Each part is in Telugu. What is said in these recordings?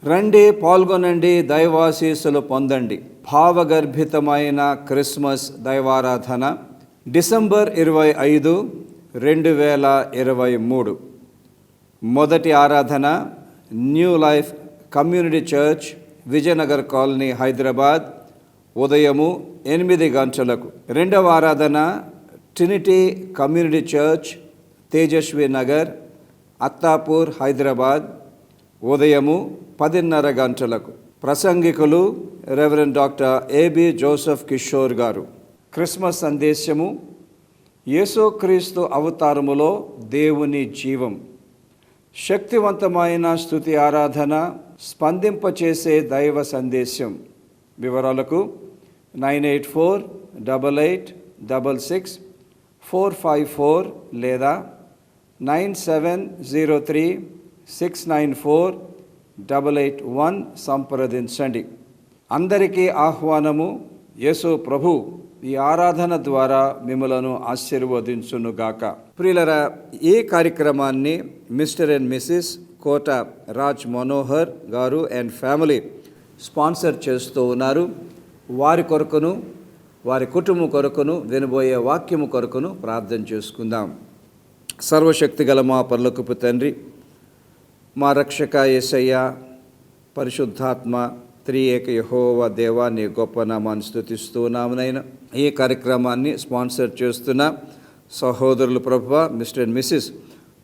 రండి, పాల్గొనండి, దైవాశీస్సులు పొందండి. భావగర్భితమైన క్రిస్మస్ దైవారాధన డిసెంబర్ 25, 2023. మొదటి ఆరాధన new life community church, Vijayanagar colony, Hyderabad, ఉదయము 8 గంటలకు. రెండవ ఆరాధన trinity community church, Tejaswi Nagar, Attapur, Hyderabad, ఉదయము 10:30 గంటలకు. ప్రసంగికులు reverend doctor A B Joseph Kishore garu. Christmas సందేశము యేసుక్రీస్తు అవతారములో దేవుని జీవం. శక్తివంతమైన స్తుతి ఆరాధన, స్పందింపచేసే దైవ సందేశం. వివరాలకు 9848866454 లేదా 9703694881 సంప్రదించండి. అందరికీ ఆహ్వానము. యేసు ప్రభు ఈ ఆరాధన ద్వారా మిమ్మలను ఆశీర్వదించునుగాక. ప్రియులరా, ఈ కార్యక్రమాన్ని మిస్టర్ అండ్ మిస్సెస్ కోట రాజ్ మనోహర్ గారు అండ్ ఫ్యామిలీ స్పాన్సర్ చేస్తూ ఉన్నారు. వారి కొరకును, వారి కుటుంబం కొరకును, వినబోయే వాక్యము కొరకును ప్రార్థన చేసుకుందాం. సర్వశక్తి గల మా పరలోకపు తండ్రి, మా రక్షక యేసయ్య, పరిశుద్ధాత్మ, త్రియేక యెహోవా దేవా, నీ గొప్ప నామాన్ని స్తుతిస్తూ ఉన్నామునైనా. ఈ కార్యక్రమాన్ని స్పాన్సర్ చేస్తున్న సహోదరులు ప్రభువా, మిస్టర్ అండ్ మిస్సెస్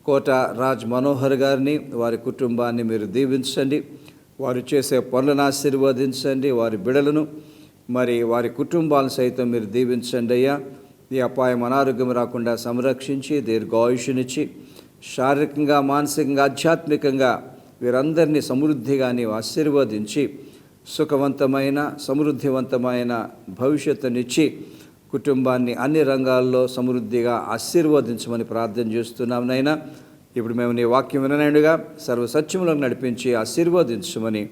కోట రాజ్ మనోహర్ గారిని, వారి కుటుంబాన్ని మీరు దీవించండి. వారు చేసే పనులను ఆశీర్వదించండి. వారి బిడలను, మరి వారి కుటుంబాలను సైతం మీరు దీవించండి అయ్యా. ఈ అపాయం, అనారోగ్యం రాకుండా సంరక్షించి దీర్ఘాయుషునిచ్చి శారీరకంగా, మానసికంగా, ఆధ్యాత్మికంగా వీరందరినీ సమృద్ధిగా నీవు ఆశీర్వదించి సుఖవంతమైన, సమృద్ధివంతమైన భవిష్యత్తునిచ్చి కుటుంబాన్ని అన్ని రంగాల్లో సమృద్ధిగా ఆశీర్వదించమని ప్రార్థన చేస్తున్నాం నైనా. ఇప్పుడు మేము నీ వాక్యం విననైనగా సర్వసత్యములకు నడిపించి ఆశీర్వదించమని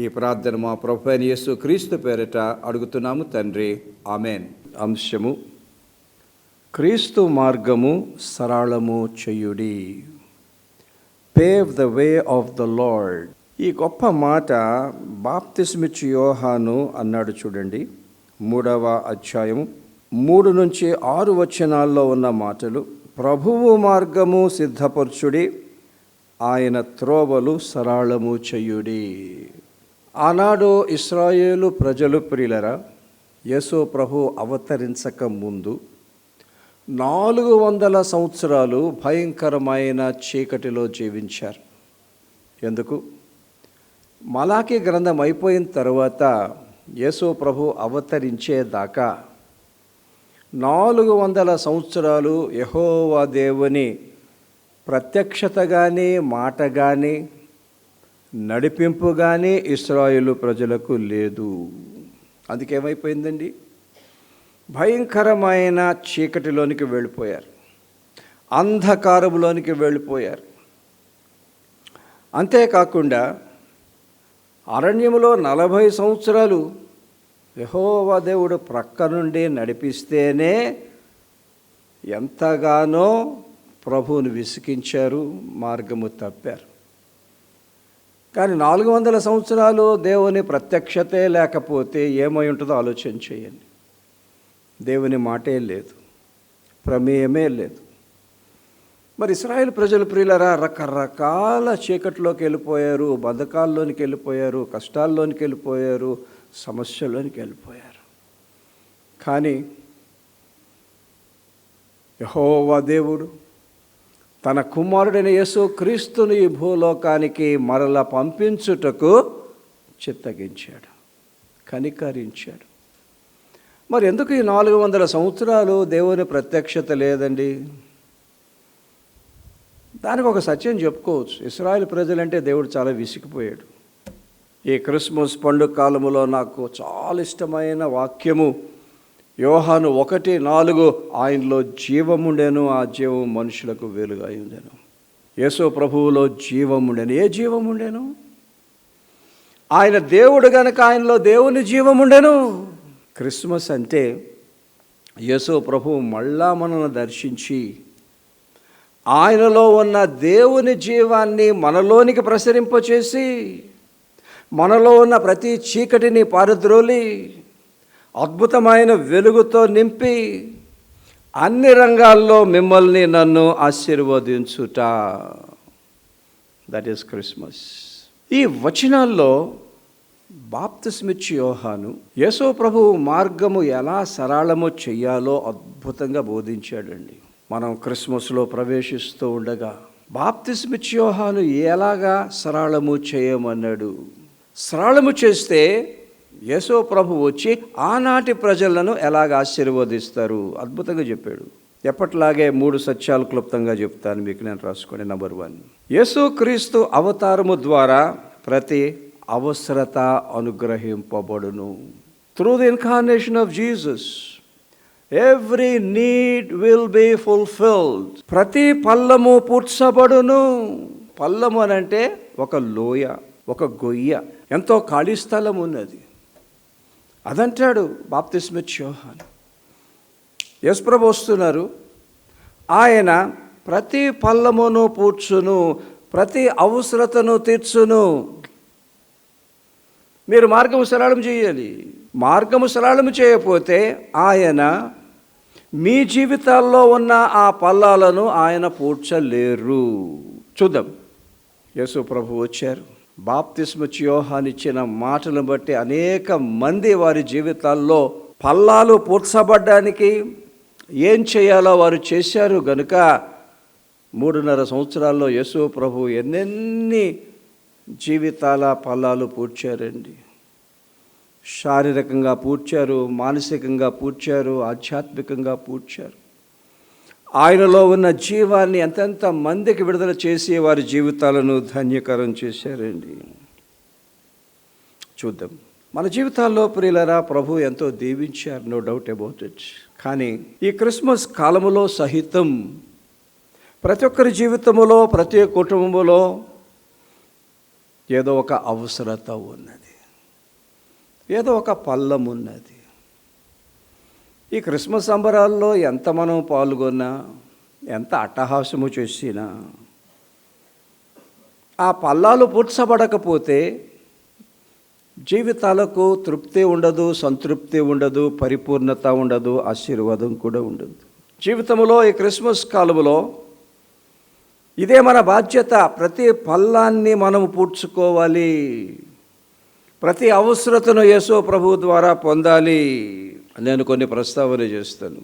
ఈ ప్రార్థన మా ప్రభువైన యేసు క్రీస్తు పేరిట అడుగుతున్నాము తండ్రి, ఆమెన్. అంశము క్రీస్తు మార్గము సరళము చేయుడి. Pave the way of the Lord. ఈ గొప్ప మాట బాప్తిస్మిచ్చు యోహాను అన్నాడు చూడండి. 3వ అధ్యాయము 3-6 వచనాల్లో ఉన్న మాటలు. ప్రభువు మార్గము సిద్ధపరచుడి, ఆయన త్రోవలు సరళము చేయుడి. ఆనాడు ఇశ్రాయేలు ప్రజలు, ప్రియులరా, యేసు ప్రభు అవతరించక ముందు 400 సంవత్సరాలు భయంకరమైన చీకటిలో జీవించారు. ఎందుకు? మలాకీ గ్రంథం అయిపోయిన తర్వాత యేసు ప్రభు అవతరించేదాకా 400 సంవత్సరాలు యెహోవా దేవుని ప్రత్యక్షత కానీ, మాట కానీ, నడిపింపు కానీ ఇశ్రాయేలు ప్రజలకు లేదు. అందుకేమైపోయిందండి? భయంకరమైన చీకటిలోనికి వెళ్ళిపోయారు, అంధకారంలోనికి వెళ్ళిపోయారు. అంతేకాకుండా అరణ్యములో 40 సంవత్సరాలు యెహోవా దేవుడు ప్రక్క నుండి నడిపిస్తేనే ఎంతగానో ప్రభువుని విసికించారు, మార్గము తప్పారు. కానీ 400 సంవత్సరాలు దేవుని ప్రత్యక్షతే లేకపోతే ఏమై ఉంటుందో ఆలోచన చేయండి. దేవుని మాటే లేదు, ప్రమేయమే లేదు. మరి ఇశ్రాయేలు ప్రజలు, ప్రియులరా, రకరకాల చీకట్లోకి వెళ్ళిపోయారు, బంధకాల్లోనికి వెళ్ళిపోయారు, కష్టాల్లోనికి వెళ్ళిపోయారు, సమస్యల్లోనికి వెళ్ళిపోయారు. కానీ యెహోవా దేవుడు తన కుమారుడైన యేసు క్రీస్తుని ఈ భూలోకానికి మరల పంపించుటకు చిత్తగించాడు, కనికరించాడు. మరి ఎందుకు ఈ 400 సంవత్సరాలు దేవుని ప్రత్యక్షత లేదండి? దానికి ఒక సత్యం చెప్పుకోవచ్చు. ఇశ్రాయేలు ప్రజలంటే దేవుడు చాలా విసిగిపోయాడు. ఈ క్రిస్మస్ పండుగ కాలములో నాకు చాలా ఇష్టమైన వాక్యము యోహాను 1:4, ఆయనలో జీవముండెను, ఆ జీవం మనుషులకు వెలుగు అయి ఉండెను. యేసు ప్రభువులో జీవముండెను. ఏ జీవముండెను? ఆయన దేవుడు గనుక ఆయనలో దేవుని జీవముండెను. క్రిస్మస్ అంటే యేసు ప్రభువు మళ్ళా మనల్ని దర్శించి ఆయనలో ఉన్న దేవుని జీవాన్ని మనలోనికి ప్రసరింపచేసి మనలో ఉన్న ప్రతి చీకటిని పారద్రోలి అద్భుతమైన వెలుగుతో నింపి అన్ని రంగాల్లో మిమ్మల్ని నన్ను ఆశీర్వదించుట. That is Christmas. ఈ వచనాల్లో బాప్తిస్మిచ్చి యోహాను యేసు ప్రభువు మార్గము ఎలా సరళము చెయ్యాలో అద్భుతంగా బోధించాడండి. మనం క్రిస్మస్లో ప్రవేశిస్తూ ఉండగా బాప్తిస్మిచ్చి యోహాను ఎలాగా సరళము చేయమన్నాడు. సరళము చేస్తే యేసు ప్రభువు వచ్చి ఆనాటి ప్రజలను ఎలాగ ఆశీర్వదిస్తారు అద్భుతంగా చెప్పాడు. ఎప్పట్లాగే 3 సత్యాలు క్లుప్తంగా చెప్తాను మీకు, నేను రాసుకోండి. నంబర్ 1, యేసుక్రీస్తు అవతారము ద్వారా ప్రతి అవసరత అనుగ్రహింపబడును. Through the incarnation of Jesus every need will be fulfilled. ప్రతి పల్లము పూడ్చబడును. పల్లము అని అంటే ఒక లోయ, ఒక గొయ్య, ఎంతో ఖాళీ స్థలం ఉన్నది. అదంటాడు బాప్తిస్మిచ్చి యోహాను. యేసుప్రభు వస్తున్నారు, ఆయన ప్రతి పల్లమును పూడ్చును, ప్రతి అవసరతను తీర్చును. మీరు మార్గము సరళం చేయాలి. మార్గము సరళం చేయకపోతే ఆయన మీ జీవితాల్లో ఉన్న ఆ పల్లాలను ఆయన పూడ్చలేరు. చూద్దాం. యేసు ప్రభు వచ్చారు. బాప్తిస్మిచ్చి యోహాను ఇచ్చిన మాటలను బట్టి అనేక మంది వారి జీవితాల్లో పల్లాలు పూడ్చబడ్డానికి ఏం చేయాలో వారు చేశారు గనుక 3.5 సంవత్సరాల్లో యేసు ప్రభు ఎన్నెన్ని జీవితాల పల్లాలు పూడ్చారండి. శారీరకంగా పూడ్చారు, మానసికంగా పూడ్చారు, ఆధ్యాత్మికంగా పూడ్చారు. ఆయనలో ఉన్న జీవాన్ని ఎంతెంత మందికి విడుదల చేసి వారి జీవితాలను ధన్యకరం చేశారండి. చూద్దాం. మన జీవితాల్లో ప్రియులరా ప్రభు ఎంతో దీవించారు, నో డౌట్ అబౌట్ ఇట్. కానీ ఈ క్రిస్మస్ కాలములో సహితం ప్రతి ఒక్కరి జీవితంలో, ప్రతి కుటుంబంలో ఏదో ఒక అవసరత ఉన్నది, ఏదో ఒక పల్లం ఉన్నది. ఈ క్రిస్మస్ సంబరాల్లో ఎంత మనం పాల్గొన్నా, ఎంత అట్టహాసము చేసినా ఆ పల్లాలు పూడ్చబడకపోతే జీవితాలకు తృప్తి ఉండదు, సంతృప్తి ఉండదు, పరిపూర్ణత ఉండదు, ఆశీర్వాదం కూడా ఉండదు. జీవితంలో ఈ క్రిస్మస్ కాలంలో ఇదే మన బాధ్యత. ప్రతి పల్లాన్ని మనం పూడ్చుకోవాలి. ప్రతి అవసరతను యేసు ప్రభు ద్వారా పొందాలి. నేను కొన్ని ప్రస్తావన చేస్తాను.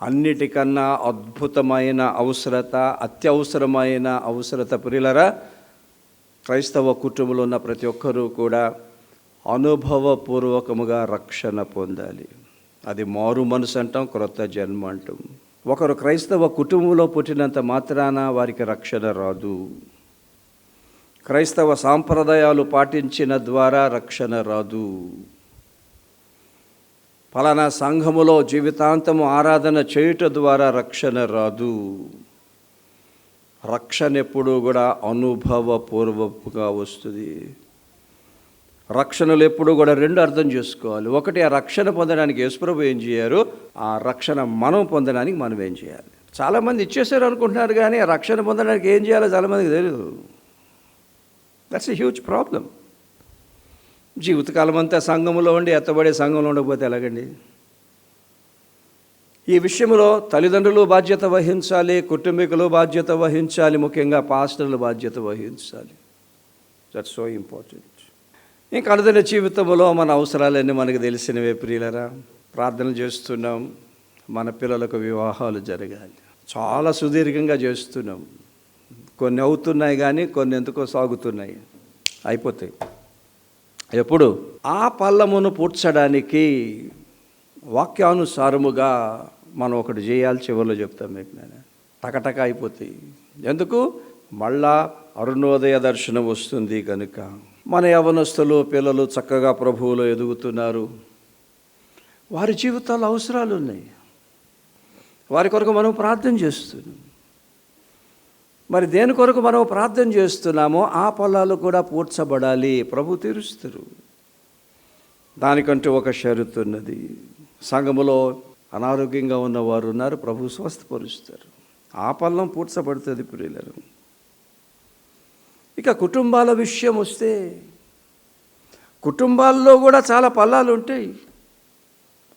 అన్నిటికన్నా అద్భుతమైన అవసరత, అత్యవసరమైన అవసరత ప్రియులరా, క్రైస్తవ కుటుంబంలో ఉన్న ప్రతి ఒక్కరూ కూడా అనుభవపూర్వకముగా రక్షణ పొందాలి. అది మారు మనసు అంటాం, క్రొత్త జన్మ అంటాం. ఒకరు క్రైస్తవ కుటుంబంలో పుట్టినంత మాత్రాన వారికి రక్షణ రాదు. క్రైస్తవ సాంప్రదాయాలు పాటించిన ద్వారా రక్షణ రాదు. ఫలానా సంఘములో జీవితాంతము ఆరాధన చేయుట ద్వారా రక్షణ రాదు. రక్షణ ఎప్పుడూ కూడా అనుభవపూర్వకంగా వస్తుంది. రక్షణలు ఎప్పుడు కూడా 2 అర్థం చేసుకోవాలి. ఒకటి, ఆ రక్షణ పొందడానికి యేసుప్రభు ఏం చేయారు, ఆ రక్షణ మనం పొందడానికి మనం ఏం చేయాలి. చాలామంది ఇచ్చేసారు అనుకుంటున్నారు, కానీ ఆ రక్షణ పొందడానికి ఏం చేయాలో చాలామందికి తెలియదు. That's a huge problem. జీవితకాలం అంతా సంఘంలో ఉండి ఎత్తబడే సంఘంలో ఉండకపోతే ఎలాగండి? ఈ విషయంలో తల్లిదండ్రులు బాధ్యత వహించాలి, కుటుంబీకులు బాధ్యత వహించాలి, ముఖ్యంగా పాస్టర్లు బాధ్యత వహించాలి. That's so important. ఇంకా అనుదిన జీవితంలో మన అవసరాలన్నీ మనకు తెలిసినవే ప్రియులరా. ప్రార్థన చేస్తున్నాం, మన పిల్లలకు వివాహాలు జరగాలి. చాలా సుదీర్ఘంగా చేస్తున్నాం. కొన్ని అవుతున్నాయి, కానీ కొన్ని ఎందుకో సాగుతున్నాయి, అయిపోతాయి. ఎప్పుడు ఆ పల్లమును పూడ్చడానికి వాక్యానుసారముగా మనం ఒకటి చేయాలి. చివరిలో చెప్తాం మీకు, నేను టకటక అయిపోతాయి. ఎందుకు? మళ్ళా అరుణోదయ దర్శనం వస్తుంది కనుక. మన యవనస్తులు పిల్లలు చక్కగా ప్రభువులో ఎదుగుతున్నారు. వారి జీవితాల్లో అవసరాలు ఉన్నాయి. వారి కొరకు మనం ప్రార్థన చేస్తున్నాం. మరి దేని కొరకు మనం ప్రార్థన చేస్తున్నామో ఆ పొలాలు కూడా పూడ్చబడాలి. ప్రభు తీరుస్తారు. దానికంటూ ఒక షరతు ఉన్నది. సంఘములో అనారోగ్యంగా ఉన్నవారు ఉన్నారు, ప్రభు స్వస్థపరుస్తారు. ఆ పల్లం పూడ్చబడుతుంది ప్రియులను. ఇక కుటుంబాల విషయం వస్తే కుటుంబాల్లో కూడా చాలా పల్లాలు ఉంటాయి.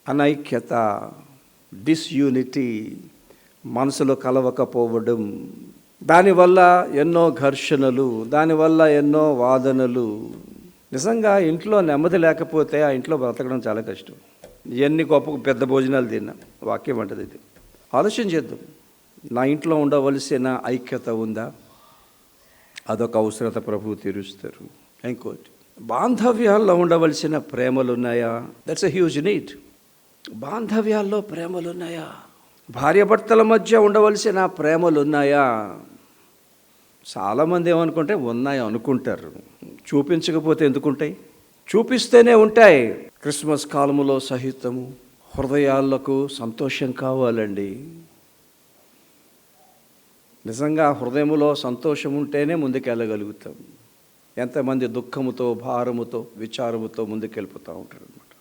అనైక్యత, డిస్యూనిటీ, మనసులో కలవకపోవడం, దానివల్ల ఎన్నో ఘర్షణలు, దానివల్ల ఎన్నో వాదనలు. నిజంగా ఇంట్లో నెమ్మది లేకపోతే ఆ ఇంట్లో బ్రతకడం చాలా కష్టం. ఎన్ని గొప్ప పెద్ద భోజనాలు తిన్నా వాక్యం అంటది ఇది. ఆలోచన చేద్దాం, నా ఇంట్లో ఉండవలసిన ఐక్యత ఉందా? అదొక అవసరత ప్రభువు తీరుస్తారు. ఇంకోటి, బాంధవ్యాల్లో ఉండవలసిన ప్రేమలు ఉన్నాయా? That's a huge need. బాంధవ్యాల్లో ప్రేమలు ఉన్నాయా? భార్యాభర్తల మధ్య ఉండవలసిన ప్రేమలు ఉన్నాయా? చాలామంది ఏమనుకుంటే ఉన్నాయి అనుకుంటారు. చూపించకపోతే ఎందుకుంటాయి? చూపిస్తేనే ఉంటాయి. క్రిస్మస్ కాలములో సహితము హృదయాలకు సంతోషం కావాలండి. నిజంగా హృదయములో సంతోషం ఉంటేనే ముందుకెళ్ళగలుగుతాం. ఎంతమంది దుఃఖముతో, భారముతో, విచారముతో ముందుకెళ్ళిపోతూ ఉంటారు అనమాట.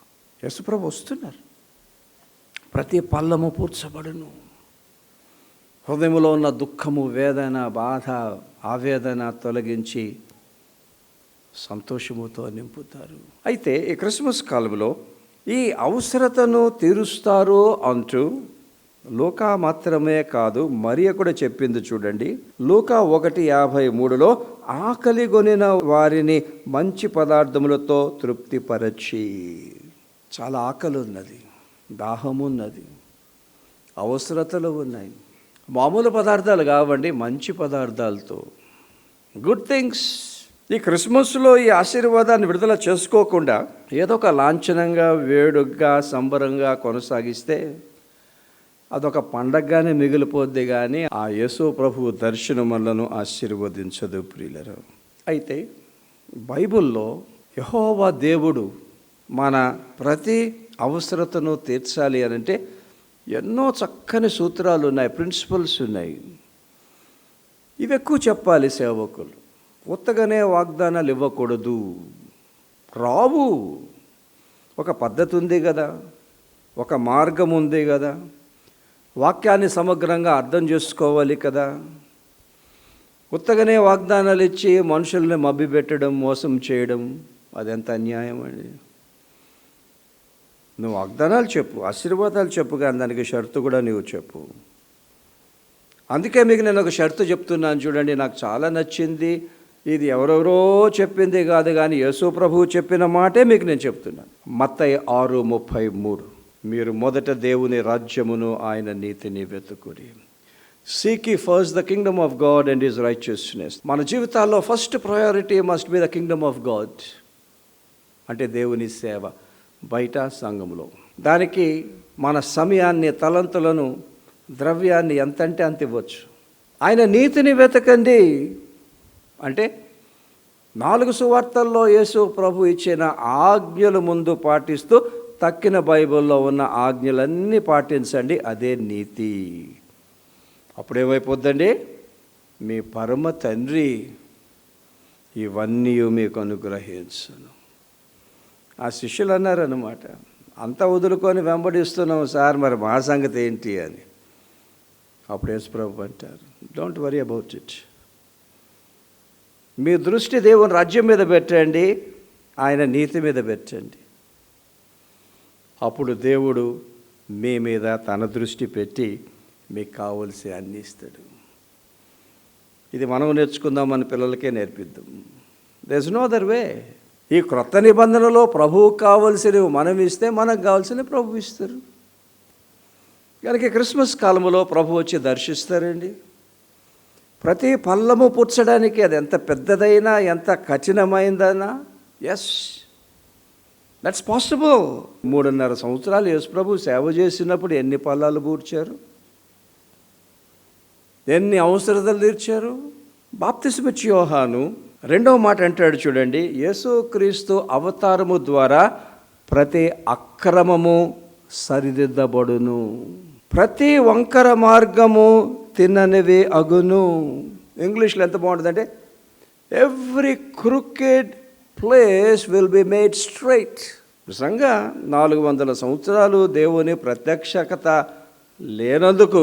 యేసుప్రభు వస్తున్నారు. ప్రతి పల్లము పూడ్చబడును. హృదయములో ఉన్న దుఃఖము, వేదన, బాధ, ఆవేదన తొలగించి సంతోషముతో నింపుతారు. అయితే ఈ క్రిస్మస్ కాలంలో ఈ అవసరతను తీరుస్తారు అంటూ లూకా మాత్రమే కాదు, మరియ కూడా చెప్పింది చూడండి. లూకా 1:53 ఆకలి కొనిన వారిని మంచి పదార్థములతో తృప్తిపరచి. చాలా ఆకలి ఉన్నది, దాహం ఉన్నది, అవసరతలు ఉన్నాయి. మామూలు పదార్థాలు కావండి, మంచి పదార్థాలతో, గుడ్ థింగ్స్. ఈ క్రిస్మస్లో ఈ ఆశీర్వాదాన్ని విడుదల చేసుకోకుండా ఏదో ఒక లాంఛనంగా, వేడుగ్గా, సంబరంగా కొనసాగిస్తే అదొక పండగగానే మిగిలిపోద్ది, కానీ ఆ యేసు ప్రభువు దర్శనం మనలను ఆశీర్వదించదు ప్రియులరు. అయితే బైబిల్లో యెహోవా దేవుడు మన ప్రతి అవసరతను తీర్చాలి అని అంటే ఎన్నో చక్కని సూత్రాలు ఉన్నాయి, ప్రిన్సిపల్స్ ఉన్నాయి. ఇవి ఎక్కువ చెప్పాలి సేవకులు. ఉత్తగానే వాగ్దానాలు ఇవ్వకూడదు. రావు. ఒక పద్ధతి ఉంది కదా, ఒక మార్గం ఉంది కదా, వాక్యాన్ని సమగ్రంగా అర్థం చేసుకోవాలి కదా. ఉత్తగానే వాగ్దానాలు ఇచ్చి మనుషుల్ని మభ్యపెట్టడం, మోసం చేయడం, అదెంత అన్యాయం అండి. నువ్వు వాగ్దానాలు చెప్పు, ఆశీర్వాదాలు చెప్పు, కానీ దానికి షరతు కూడా నువ్వు చెప్పు. అందుకే మీకు నేను ఒక షరతు చెప్తున్నాను చూడండి, నాకు చాలా నచ్చింది. ఇది ఎవరెవరో చెప్పింది కాదు, కానీ యేసు ప్రభువు చెప్పిన మాటే మీకు నేను చెప్తున్నాను. మత్తయి 6:33, మీరు మొదట దేవుని రాజ్యమును ఆయన నీతిని వెతుకుడి. Seek ye first the kingdom of God and his righteousness. మన జీవితాల్లో first priority must be the Kingdom of God. అంటే దేవుని సేవ బయట సంఘంలో. దానికి మన సమయాన్ని, తలంతులను, ద్రవ్యాన్ని ఎంతంటే అంత ఇవ్వచ్చు. ఆయన నీతిని వెతకండి అంటే 4 సువార్తల్లో యేసు ప్రభు ఇచ్చిన ఆజ్ఞలు ముందు పాటిస్తూ తక్కిన బైబిల్లో ఉన్న ఆజ్ఞలన్నీ పాటించండి. అదే నీతి. అప్పుడేమైపోద్దండి, మీ పరమ తండ్రి ఇవన్నీ మీకు అనుగ్రహించును. ఆ శిష్యులు అన్నారన్నమాట, అంతా వదులుకొని వెంబడిస్తున్నాం సార్, మరి మా సంగతి ఏంటి అని. అప్పుడు యేసు ప్రభు అంటారు, డోంట్ వరీ అబౌట్ ఇట్. మీ దృష్టి దేవుని రాజ్యం మీద పెట్టండి, ఆయన నీతి మీద పెట్టండి. అప్పుడు దేవుడు మీ మీద తన దృష్టి పెట్టి మీకు కావలసి అన్ని ఇస్తాడు. ఇది మనం నేర్చుకుందాం, మన పిల్లలకే నేర్పిద్దాం. There is no other way. ఈ క్రొత్త నిబంధనలో ప్రభువుకు కావలసినవి మనం ఇస్తే మనకు కావాల్సినవి ప్రభు ఇస్తారు. కనుక క్రిస్మస్ కాలంలో ప్రభు వచ్చి దర్శిస్తారండి. ప్రతి పల్లము పుచ్చడానికి, అది ఎంత పెద్దదైనా, ఎంత కఠినమైందైనా, ఎస్, దట్స్ పాసిబుల్. 3.5 సంవత్సరాలు యేసు ప్రభు సేవ చేసినప్పుడు ఎన్ని పల్లాలు పూడ్చారు, ఎన్ని అవసరతలు తీర్చారు. బాప్తిస్మిచ్చి యోహాను 2వ మాట అంటాడు చూడండి, యేసుక్రీస్తు అవతారము ద్వారా ప్రతి అక్రమము సరిదిద్దబడును, ప్రతి వంకర మార్గము తిన్ననివి అగును. ఇంగ్లీష్లో ఎంత బాగుంటుందంటే, every crooked place will be made straight. నిజంగా 400 సంవత్సరాలు దేవుని ప్రత్యక్షత లేనందుకు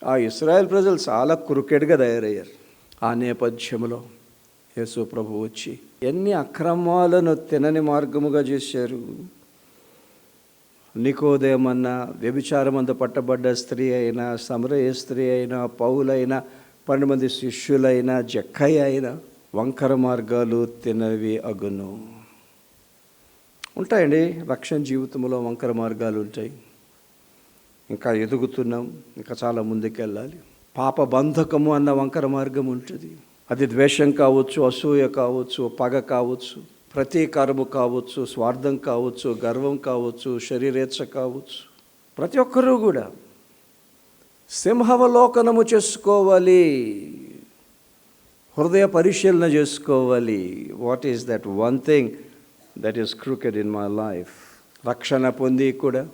ఆ ఇశ్రాయేల్ ప్రజలు చాలా క్రూకెడ్గా తయారయ్యారు. ఆ నేపథ్యంలో యేసు ప్రభు వచ్చి ఎన్ని అక్రమాలను తినని మార్గముగా చేశారు. నికోదేమన్నా, వ్యభిచారమందు పట్టబడ్డ స్త్రీ అయినా, సమరయ స్త్రీ అయినా, పౌలైనా, 12 మంది శిష్యులైనా, జక్కయ్య అయినా వంకర మార్గాలు తినవి అగును. ఉంటాయండి, రక్షణ జీవితంలో వంకర మార్గాలు ఉంటాయి. ఇంకా ఎదుగుతున్నాం, ఇంకా చాలా ముందుకెళ్ళాలి. పాప బంధకము అన్న వంకర మార్గం ఉంటుంది. అది ద్వేషం కావచ్చు, అసూయ కావచ్చు, పగ కావచ్చు, ప్రతీకారము కావచ్చు, స్వార్థం కావచ్చు, గర్వం కావచ్చు, శరీరేచ్ఛ కావచ్చు. ప్రతి ఒక్కరూ కూడా సింహావలోకనము చేసుకోవాలి, హృదయ పరిశీలన చేసుకోవాలి. What is that one thing that is crooked in my life? రక్షణ పొంది కూడా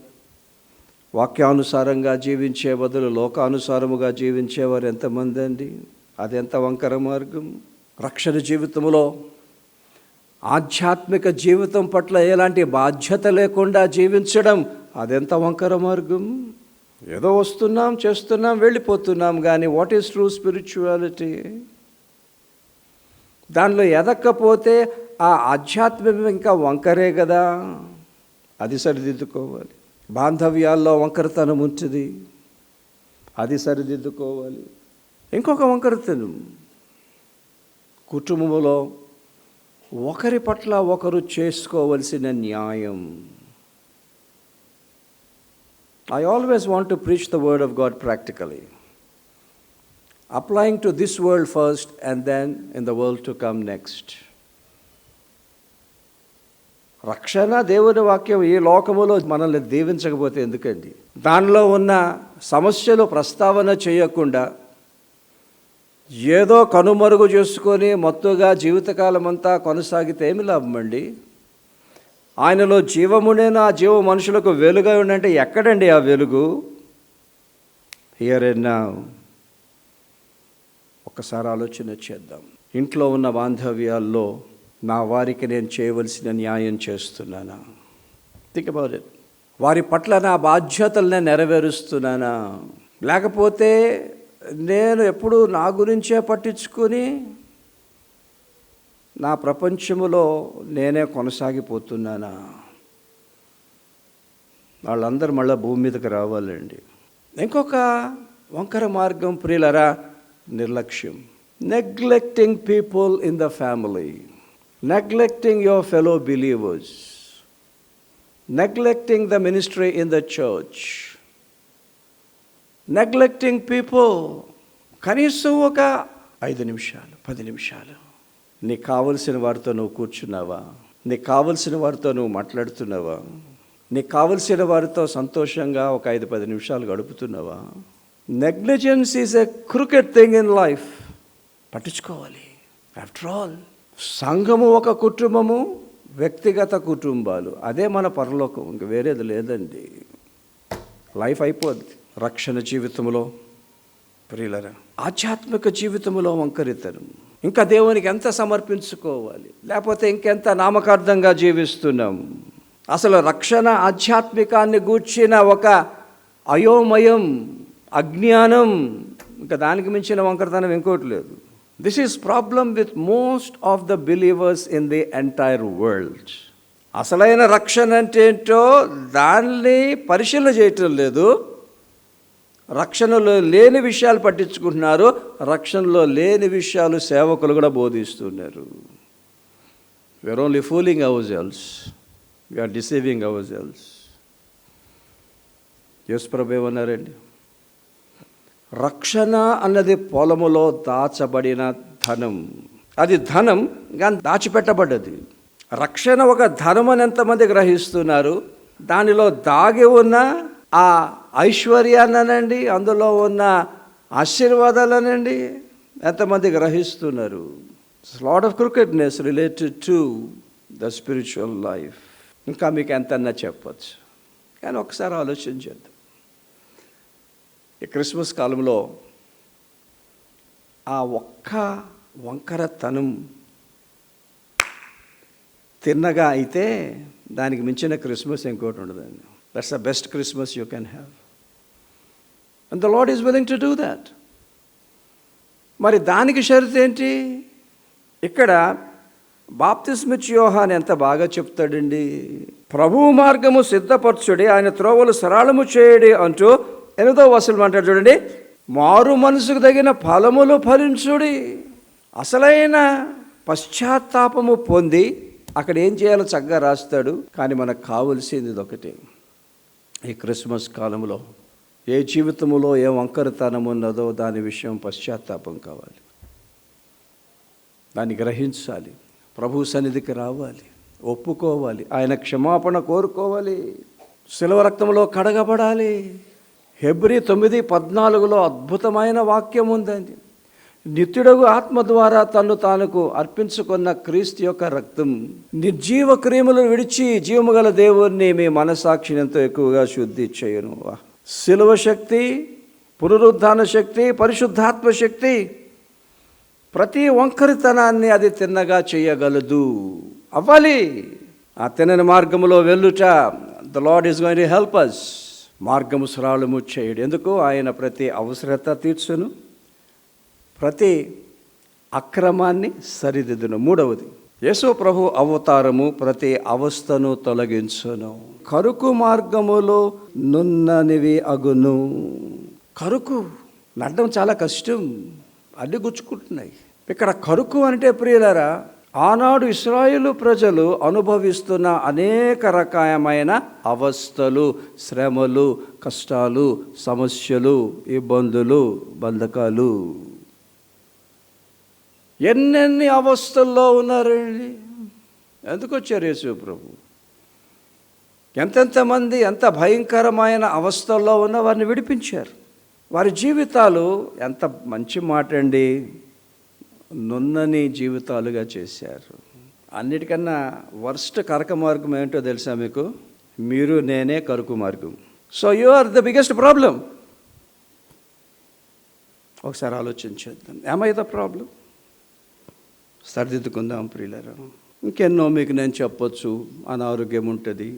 వాక్యానుసారంగా జీవించే బదులు లోకానుసారముగా జీవించేవారు ఎంతమంది అండి? అదెంత వంకర మార్గం. రక్షణ జీవితంలో ఆధ్యాత్మిక జీవితం పట్ల ఎలాంటి బాధ్యత లేకుండా జీవించడం అదెంత వంకర మార్గం. ఏదో వస్తున్నాం, చేస్తున్నాం, వెళ్ళిపోతున్నాం, కానీ వాట్ ఈస్ ట్రూ స్పిరిచువాలిటీ? దానిలో ఎదక్కపోతే ఆ ఆధ్యాత్మికం ఇంకా వంకరే కదా. అది సరిదిద్దుకోవాలి. బాంధవ్యాల్లో వంకరతనం ఉంటుంది, అది సరిదిద్దుకోవాలి. ఇంకొక వంకరతనం, కుటుంబంలో ఒకరి పట్ల ఒకరు చేసుకోవలసిన న్యాయం. I always want to preach the word of God practically, applying to this world first and then in the world to come next. రక్షణ దేవుని వాక్యం ఈ లోకములో మనల్ని దీవించకపోతే ఎందుకండి? దానిలో ఉన్న సమస్యలు ప్రస్తావన చేయకుండా ఏదో కనుమరుగు చేసుకొని మత్తుగా జీవితకాలం అంతా కొనసాగితే ఏమి లాభం అండి? ఆయనలో జీవమునేనా, ఆ జీవ మనుషులకు వెలుగా ఉండంటే ఎక్కడండి ఆ వెలుగు? Here and now. ఒక్కసారి ఆలోచన చేద్దాం. ఇంట్లో ఉన్న బాంధవ్యాల్లో నా వారికి నేను చేయవలసిన న్యాయం చేస్తున్నానా? Think about it. వారి పట్ల నా బాధ్యతలనే నెరవేరుస్తున్నానా? లేకపోతే నేను ఎప్పుడు నా గురించే పట్టించుకొని నా ప్రపంచములో నేనే కొనసాగిపోతున్నానా? వాళ్ళందరూ మళ్ళీ భూమి మీదకి రావాలండి. ఇంకొక వంకర మార్గం ప్రియులరా, నిర్లక్ష్యం. Neglecting people in the family, neglecting your fellow believers, neglecting the ministry in the church, neglecting people. కనీసం ఒక 5 నిమిషాలు, 10 నిమిషాలు నీకు కావలసిన వారితో నువ్వు కూర్చున్నావా? నీకు కావలసిన వారితో నువ్వు మాట్లాడుతున్నావా? నీకు కావలసిన వారితో సంతోషంగా ఒక 5-10 నిమిషాలు గడుపుతున్నావా? Negligence is a crooked thing in life. పట్టించుకోవాలి. ఆఫ్టర్ ఆల్ సంఘము ఒక కుటుంబము, వ్యక్తిగత కుటుంబాలు, అదే మన పరలోకం. ఇంక వేరేది లేదండి. లైఫ్ అయిపోద్ది. రక్షణ జీవితంలో ప్రియులరా, ఆధ్యాత్మిక జీవితంలో వంకరితనం. ఇంకా దేవునికి ఎంత సమర్పించుకోవాలి, లేకపోతే ఇంకెంత నామకార్థంగా జీవిస్తున్నాం? అసలు రక్షణ ఆధ్యాత్మికాన్ని గూర్చిన ఒక అయోమయం, అజ్ఞానం, ఇంకా దానికి మించిన వంకరతనం ఇంకోటి లేదు. This is problem with most of the believers in the entire world. అసలైన రక్షణ అంటే ఏంటో దాన్ని పరిశీలన చేయటం లేదు. రక్షణలో లేని విషయాలు పట్టించుకుంటున్నారు, రక్షణలో లేని విషయాలు సేవకులు కూడా బోధిస్తున్నారు. We are only fooling ourselves. We are deceiving ourselves. యేసు ప్రభు ఏమన్నారండి? రక్షణ అన్నది పొలములో దాచబడిన ధనం. అది ధనం కానీ దాచిపెట్టబడ్డది. రక్షణ ఒక ధనం అని ఎంతమంది గ్రహిస్తున్నారు? దానిలో దాగి ఉన్న ఆ ఐశ్వర్యాన్నండి, అందులో ఉన్న ఆశీర్వాదాలనండి ఎంతమంది గ్రహిస్తున్నారు? Lot of crookedness related to the spiritual life. ఇంకా మీకు ఎంతన్నా చెప్పచ్చు, కానీ ఒకసారి ఆలోచించేద్దాం. ఈ క్రిస్మస్ కాలంలో ఆ ఒక్క వంకరతనం తిన్నగా అయితే దానికి మించిన క్రిస్మస్ ఇంకోటి ఉండదండి. That's the best Christmas you can have. And the lord is willing to do that. మరి దానికి షరతు ఏంటి? ఇక్కడ బాప్తిస్మిచ్చి యోహాను ఎంత బాగా చెప్తాడండి. ప్రభువు మార్గము సిద్ధపరచుడి, ఆయన త్రోవలు సరళము చేయడి అంటూ 8వ వచనం అంటాడు చూడండి, మారు మనసుకు తగిన ఫలములు ఫలించుడి. అసలైన పశ్చాత్తాపము పొంది అక్కడ ఏం చేయాలో చక్కగా రాస్తాడు. కానీ మనకు కావలసింది ఒకటే, ఈ క్రిస్మస్ కాలంలో ఏ జీవితంలో ఏ వంకరతనం ఉన్నదో దాని విషయం పశ్చాత్తాపం కావాలి, దాన్ని గ్రహించాలి, ప్రభు సన్నిధికి రావాలి, ఒప్పుకోవాలి, ఆయన క్షమాపణ కోరుకోవాలి, శిలువ రక్తంలో కడగబడాలి. హెబ్రీ 9:14 అద్భుతమైన వాక్యం ఉందండి. నిత్యుడగు ఆత్మ ద్వారా తన్ను తానుకు అర్పించుకున్న క్రీస్తు యొక్క రక్తం నిర్జీవ క్రియములను విడిచి జీవము గల దేవుణ్ణి మీ మనసాక్షిని ఎంతో ఎక్కువగా శుద్ధి చేయును. శిలువ శక్తి, పునరుద్ధాన శక్తి, పరిశుద్ధాత్మ శక్తి ప్రతి వంకరితనాన్ని అది తిన్నగా చేయగలదు. అవ్వాలి. ఆ తినని మార్గములో వెళ్ళుట, the lord is going to help us. మార్గము సరళము చేయడు. ఎందుకు? ఆయన ప్రతి అవసరత తీర్చును, ప్రతి అక్రమాన్ని సరిదిద్దును. 3వది, యేసు ప్రభు అవతారము ప్రతి అవస్థను తొలగించును. కరుకు మార్గములో నున్ననివి అగును. కరుకు నడడం చాలా కష్టం, అడ్డు గుచ్చుకుంటున్నాయి. ఇక్కడ కరుకు అంటే ప్రియులారా, ఆనాడు ఇశ్రాయేలు ప్రజలు అనుభవిస్తున్న అనేక రకమైన అవస్థలు, శ్రమలు, కష్టాలు, సమస్యలు, ఇబ్బందులు, బంధకాలు, ఎన్నెన్ని అవస్థల్లో ఉన్నారండి. ఎందుకు వచ్చారు యేసు ప్రభు? ఎంతెంతమంది ఎంత భయంకరమైన అవస్థల్లో ఉన్న వారిని విడిపించారు. వారి జీవితాలు ఎంత మంచి మాట అండి, నున్నని జీవితాలుగా చేశారు. అన్నిటికన్నా వర్స్ట్ కరక మార్గం ఏంటో తెలుసా మీకు? మీరు నేనే కరుకు మార్గం. So you are the biggest problem. ఒకసారి ఆలోచించేద్దాం. ఏమై ద ప్రాబ్లం? సరిదిద్దుకుందాం ప్రియులారా. ఇంకెన్నో మీకు నేను చెప్పొచ్చు. అనారోగ్యం ఉంటుంది,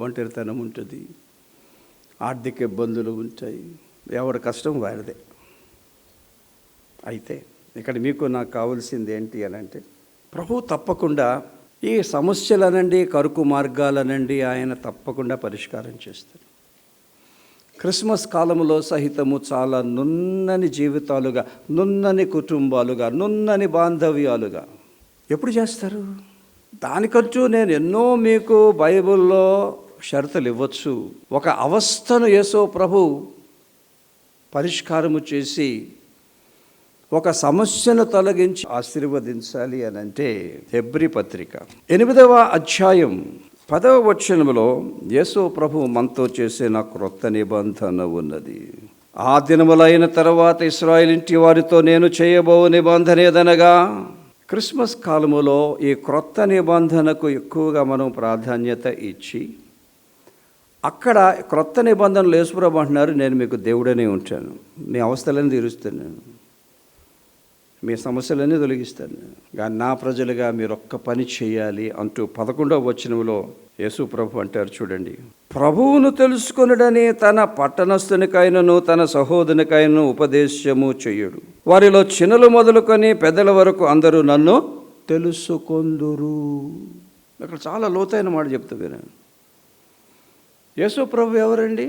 ఒంటరితనం ఉంటుంది, ఆర్థిక ఇబ్బందులు ఉంటాయి, ఎవరి కష్టం వారిదే. అయితే ఇక్కడ మీకు నాకు కావాల్సింది ఏంటి అని అంటే, ప్రభు తప్పకుండా ఈ సమస్యలనండి, కరుకు మార్గాలనండి ఆయన తప్పకుండా పరిష్కారం చేస్తారు. క్రిస్మస్ కాలంలో సహితము చాలా నున్నని జీవితాలుగా, నున్నని కుటుంబాలుగా, నున్నని బాంధవ్యాలుగా ఎప్పుడు చేస్తారు? దానికంటూ నేను ఎన్నో మీకు బైబిల్లో షరతులు ఇవ్వచ్చు. ఒక అవస్థను యేసు ప్రభు పరిష్కారము చేసి ఒక సమస్యను తొలగించి ఆశీర్వదించాలి అని అంటే, హెబ్రీ పత్రిక 8వ అధ్యాయం 10వ వచనములో యేసు ప్రభు మనతో చేసిన క్రొత్త నిబంధన ఉన్నది. ఆ దినములైన తర్వాత ఇశ్రాయేలు ఇంటి వారితో నేను చేయబో నిబంధన ఏదనగా, క్రిస్మస్ కాలములో ఈ క్రొత్త నిబంధనకు ఎక్కువగా మనం ప్రాధాన్యత ఇచ్చి, అక్కడ క్రొత్త నిబంధనలు యేసు ప్రభు అంటున్నారు, నేను మీకు దేవుడనే ఉంటాను, మీ అవస్థలను తీరుస్తాను, మీ సమస్యలన్నీ తొలగిస్తాను, కానీ నా ప్రజలుగా మీరు ఒక్క పని చేయాలి అంటూ 11వ వచనంలో యేసు ప్రభు అంటారు చూడండి, ప్రభువును తెలుసుకొనుడని తన పట్టణస్థునికైనను తన సహోదరునికైనను ఉపదేశము చెయ్యుడు. వారిలో చిన్నలు మొదలుకొని పెద్దల వరకు అందరూ నన్ను తెలుసుకొందురు. అక్కడ చాలా లోతైన మాట చెప్తా వినండి. యేసు ప్రభు ఎవరండి?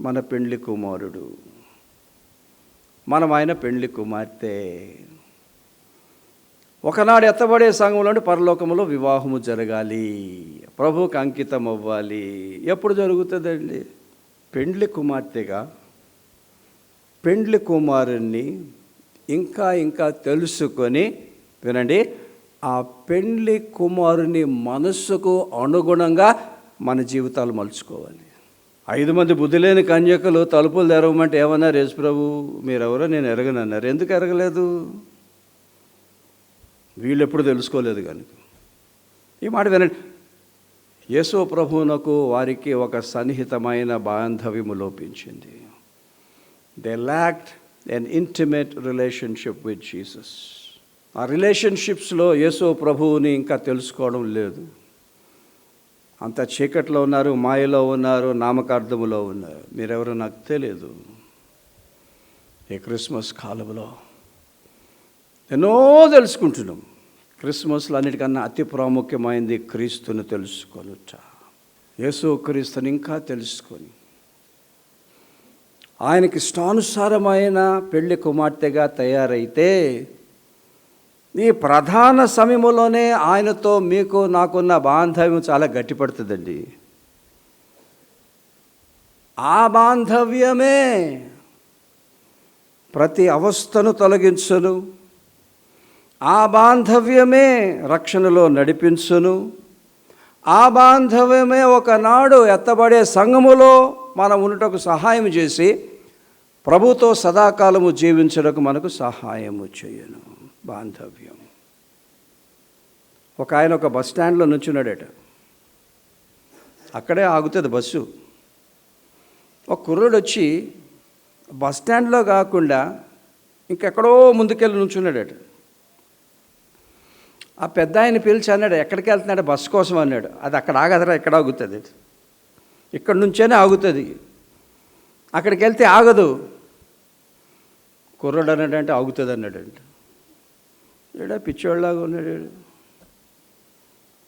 మన పెండ్లి కుమారుడు, మనం ఆయన పెండ్లి కుమార్తె. ఒకనాడు ఎత్తబడే సంఘంలో పరలోకంలో వివాహము జరగాలి, ప్రభువుకి అంకితం అవ్వాలి. ఎప్పుడు జరుగుతుందండి? పెండ్లి కుమార్తెగా పెండ్లి కుమారుణ్ణి ఇంకా ఇంకా తెలుసుకొని, వినండి, ఆ పెండ్లి కుమారుని మనస్సుకు అనుగుణంగా మన జీవితాలు మలుచుకోవాలి. 5 మంది బుద్ధి లేని కన్యకలు తలుపులు తెరవమంటే ఏమన్నారు? యేసు ప్రభు మీరెవరో నేను ఎరగనన్నారు. ఎందుకు ఎరగలేదు? వీళ్ళు ఎప్పుడు తెలుసుకోలేదు కనుక. ఈ మాట వినండి, యేసు ప్రభువునకు వారికి ఒక సన్నిహితమైన బాంధవ్యము లోపించింది. They lacked an intimate relationship with Jesus. ఆ రిలేషన్షిప్స్లో యేసు ప్రభువుని ఇంకా తెలుసుకోవడం లేదు. అంత చీకట్లో ఉన్నారు, మాయలో ఉన్నారు, నామకార్థములో ఉన్నారు. మీరెవరో నాకు తెలియదు. ఈ క్రిస్మస్ కాలంలో ఎన్నో తెలుసుకుంటున్నాం, క్రిస్మస్లో అన్నిటికన్నా అతి ప్రాముఖ్యమైనది క్రీస్తుని తెలుసుకొనుట. యేసు క్రీస్తుని ఇంకా తెలుసుకొని ఆయనకి ఇష్టానుసారమైన పెళ్లి కుమార్తెగా తయారైతే ఈ ప్రధాన సమయంలోనే ఆయనతో మీకు నాకున్న బాంధవ్యం చాలా గట్టిపడుతుందండి. ఆ బాంధవ్యమే ప్రతి అవస్థను తొలగించును, ఆ బాంధవ్యమే రక్షణలో నడిపించును, ఆ బాంధవ్యమే ఒకనాడు ఎత్తబడే సంఘములో మనం ఉన్నటకు సహాయం చేసి ప్రభుతో సదాకాలము జీవించడానికి మనకు సహాయము చేయను. బాంధవ్యం. ఒక ఆయన ఒక బస్ స్టాండ్లో నుంచున్నాడట. అక్కడే ఆగుతుంది బస్సు. ఒక కుర్రుడు వచ్చి బస్ స్టాండ్లో కాకుండా ఇంకెక్కడో ముందుకెళ్ళి నుంచున్నాడట. ఆ పెద్ద ఆయన పిలిచి అన్నాడు, ఎక్కడికి వెళ్తున్నాడు? బస్సు కోసం అన్నాడు. అది అక్కడ ఆగదరా, ఎక్కడ ఆగుతుంది? ఇక్కడ నుంచేనే ఆగుతుంది, అక్కడికి వెళ్తే ఆగదు. కుర్రాడు అన్నాడంటే ఆగుతుంది అన్నాడంట. ఏడా పిచ్చోళ్ళలాగా ఉన్నాడు.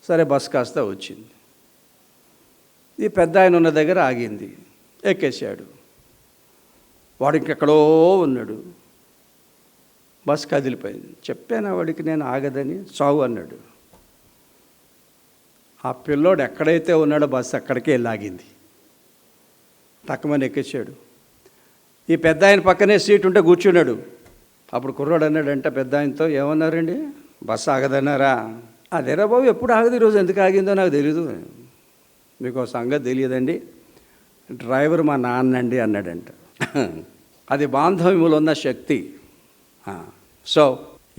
సరే బస్ కాస్త వచ్చింది. ఈ పెద్ద ఆయన ఉన్న దగ్గర ఆగింది. ఎక్కేసాడు. వాడు ఇంకెక్కడో ఉన్నాడు. బస్ కదిలిపోయింది. చెప్పాను వాడికి నేను ఆగదని, చావు అన్నాడు. ఆ పిల్లోడు ఎక్కడైతే ఉన్నాడో బస్సు అక్కడికే లాగింది. తక్కువని ఎక్కేసాడు. ఈ పెద్ద ఆయన పక్కనే సీట్ ఉంటే కూర్చున్నాడు. అప్పుడు కుర్రాడు అన్నాడంట పెద్ద ఆయనతో, ఏమన్నారండి? బస్సు ఆగదన్నారా? అదేరా బాబు, ఎప్పుడు ఆగదు, ఈరోజు ఎందుకు ఆగిందో నాకు తెలీదు. మీకు సంగతి తెలియదండి, డ్రైవర్ మా నాన్నండి అన్నాడంట. అది బాంధవ్యములో ఉన్న శక్తి. సో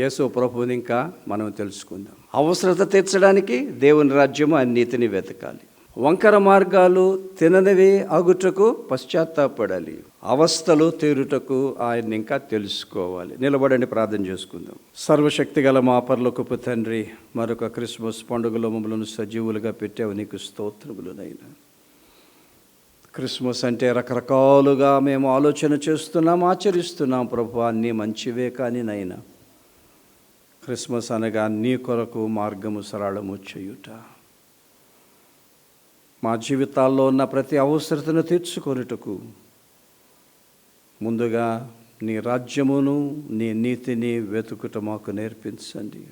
యేసు ప్రభువుని ఇంకా మనం తెలుసుకుందాం. అవసరత తీర్చడానికి దేవుని రాజ్యము ఆయన నీతిని వెతకాలి. వంకర మార్గాలు తిననివి అగుటకు పశ్చాత్తాపడాలి. అవస్థలు తీరుటకు ఆయన్ని ఇంకా తెలుసుకోవాలి. నిలబడండి, ప్రార్థన చేసుకుందాం. సర్వశక్తి గల మా పరలోకపు తండ్రి, మరొక క్రిస్మస్ పండుగలో మమ్మల్ని సజీవులుగా పెట్టావు, నీకు స్తోత్రములునైనా. క్రిస్మస్ అంటే రకరకాలుగా మేము ఆలోచన చేస్తున్నాం, ఆచరిస్తున్నాం ప్రభు, అన్నీ మంచివే. కానీ నైనా క్రిస్మస్ అనగా నీ కొరకు మార్గము సరళము చేయుట, మా జీవితాల్లో ఉన్న ప్రతి అవసరతను తీర్చుకొనుటకు ముందుగా నీ రాజ్యమును నీ నీతిని వెతుకుట మాకు నేర్పించండి.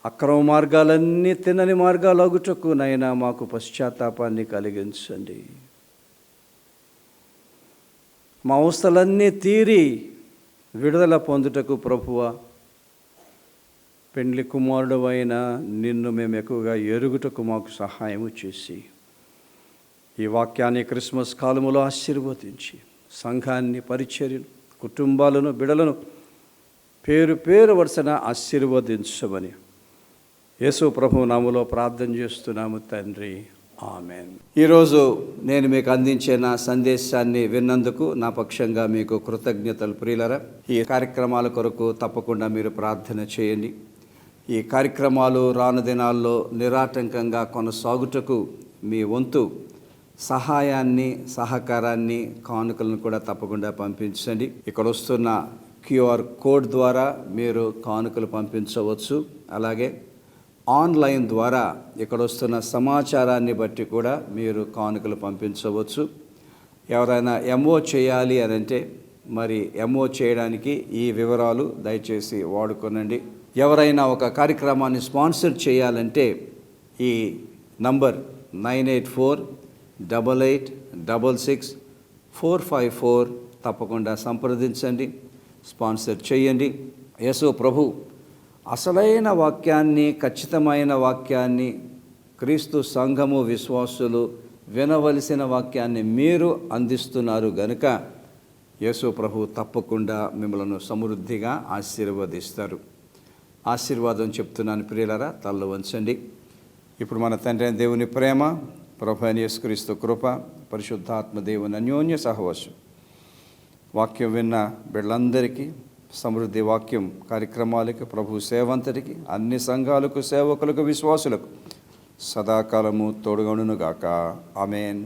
అక్రమ మార్గాలన్నీ తినని మార్గాలు అగుటకు నైనా మాకు పశ్చాత్తాపాన్ని కలిగించండి. మా అవస్థలన్నీ తీరి విడుదల పొందుటకు ప్రభువా, పెండ్లి కుమారుడు అయిన నిన్ను మేము ఎక్కువగా ఎరుగుటకు మాకు సహాయము చేసి, ఈ వాక్యాన్ని క్రిస్మస్ కాలములో ఆశీర్వదించి సంఘాన్ని, పరిచర్యను, కుటుంబాలను, బిడలను పేరు పేరు వరుసన ఆశీర్వదించమని యేసు ప్రభు నామములో ప్రార్థన చేస్తున్నాము తండ్రి, ఆమెన్. ఈరోజు నేను మీకు అందించే నా సందేశాన్ని విన్నందుకు నా పక్షంగా మీకు కృతజ్ఞతలు ప్రియులరా. ఈ కార్యక్రమాల కొరకు తప్పకుండా మీరు ప్రార్థన చేయండి. ఈ కార్యక్రమాలు రాను దినాల్లో నిరాటంకంగా కొనసాగుటకు మీ వంతు సహాయాన్ని, సహకారాన్ని, కానుకలను కూడా తప్పకుండా పంపించండి. ఇక్కడ వస్తున్న QR కోడ్ ద్వారా మీరు కానుకలు పంపించవచ్చు. అలాగే ఆన్లైన్ ద్వారా ఇక్కడ వస్తున్న సమాచారాన్ని బట్టి కూడా మీరు కానుకలు పంపించవచ్చు. ఎవరైనా MO చేయాలి అని అంటే మరి MO చేయడానికి ఈ వివరాలు దయచేసి వాడుకోనండి. ఎవరైనా ఒక కార్యక్రమాన్ని స్పాన్సర్ చేయాలంటే ఈ నంబర్ 9848866454 తప్పకుండా సంప్రదించండి, స్పాన్సర్ చేయండి. యేసు ప్రభు అసలైన వాక్యాన్ని, ఖచ్చితమైన వాక్యాన్ని, క్రీస్తు సంఘము విశ్వాసులు వినవలసిన వాక్యాన్ని మీరు అందిస్తున్నారు గనుక యేసు ప్రభు తప్పకుండా మిమ్మల్ని సమృద్ధిగా ఆశీర్వదిస్తారు. ఆశీర్వాదం చెప్తున్నాను ప్రియులారా, తల్ల వంచండి. ఇప్పుడు మన తండ్రి అయిన దేవుని ప్రేమ, ప్రభు అయిన యేసుక్రీస్తు కృప, పరిశుద్ధాత్మ దేవుని అన్యోన్య సహవాసం వాక్యం విన్న బిడ్డలందరికీ, సమృద్ధి వాక్యం కార్యక్రమాలకి, ప్రభు సేవంతటికి, అన్ని సంఘాలకు, సేవకులకు, విశ్వాసులకు సదాకాలము తోడుగొనుగాక. ఆమేన్.